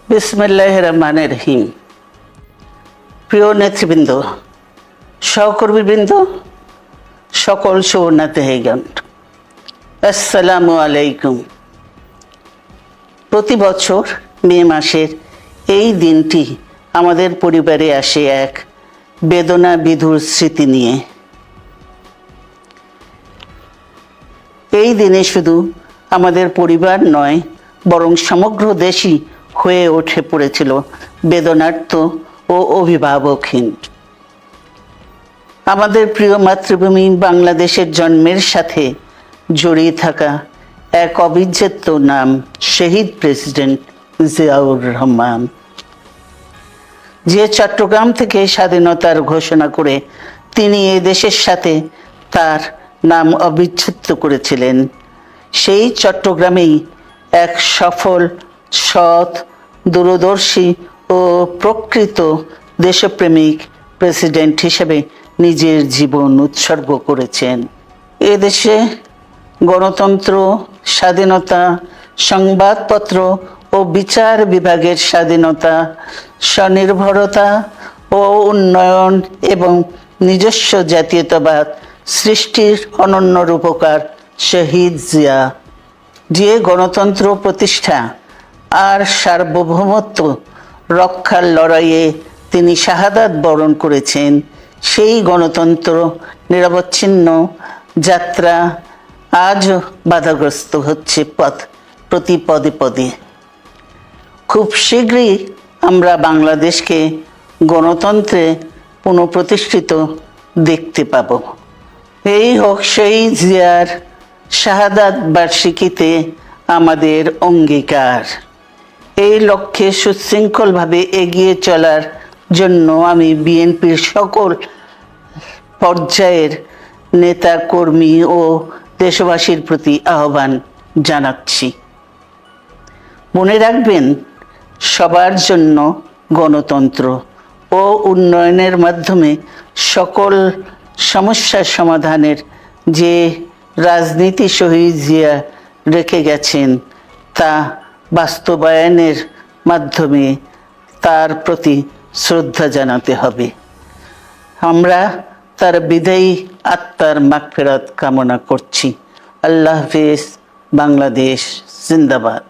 বিসমিল্লাহির রহমানির রহিম। প্রিয় নেতৃবৃন্দ, সহকর্মীবৃন্দ, সকল সুবর্ণাতিগণ, আসসালামু আলাইকুম। প্রতি বছর মে মাসের এই দিনটি আমাদের পরিবারে আসে এক বেদনা বিধুর স্মৃতি নিয়ে। এই দিনে শুধু আমাদের পরিবার নয়, বরং সমগ্র দেশই হয়ে উঠে পড়েছিল বেদনার্ত ও অভিভাবকহীন। আমাদের প্রিয় মাতৃভূমি বাংলাদেশের জন্মের সাথে জড়িয়ে থাকা এক অবিচ্ছেদ্য নাম শহীদ প্রেসিডেন্ট জিয়াউর রহমান, যে চট্টগ্রাম থেকে স্বাধীনতার ঘোষণা করে তিনি এ দেশের সাথে তার নাম অবিচ্ছেদ্য করেছিলেন। সেই চট্টগ্রামেই এক সফল, সৎ, দূরদর্শী ও প্রকৃত দেশপ্রেমিক প্রেসিডেন্ট হিসেবে নিজের জীবন উৎসর্গ করেছেন। এদেশে গণতন্ত্র, স্বাধীনতা, সংবাদপত্র ও বিচার বিভাগের স্বাধীনতা, স্বনির্ভরতা ও উন্নয়ন এবং নিজস্ব জাতীয়তাবাদ সৃষ্টির অনন্য রূপকার শহীদ জিয়া, যে গণতন্ত্র প্রতিষ্ঠা আর সার্বভৌমত্ব রক্ষার লড়াইয়ে তিনি শাহাদাত বরণ করেছেন, সেই গণতন্ত্র নিরবচ্ছিন্ন যাত্রা আজও বাধাগ্রস্ত হচ্ছে প্রতি পদে পদে। খুব শীঘ্রই আমরা বাংলাদেশকে গণতন্ত্রে পুনঃপ্রতিষ্ঠিত দেখতে পাব। এই হোক শহীদ জিয়ার শাহাদাত বার্ষিকীতে আমাদের অঙ্গীকার। এই লক্ষ্যে সুশৃঙ্খলভাবে এগিয়ে চলার জন্য আমি বিএনপির সকল পর্যায়ের নেতা কর্মী ও দেশবাসীর প্রতি আহ্বান জানাচ্ছি। মনে রাখবেন, সবার জন্য গণতন্ত্র ও উন্নয়নের মাধ্যমে সকল সমস্যার সমাধানের যে রাজনীতি শহীদ জিয়া রেখে গেছেন, তা বাস্তবায়নের মাধ্যমে তার প্রতি শ্রদ্ধা জানাতে হবে। আমরা তার বিদায়ী আত্মার মাগফিরাত কামনা করছি। আল্লাহ হাফেজ। বাংলাদেশ জিন্দাবাদ।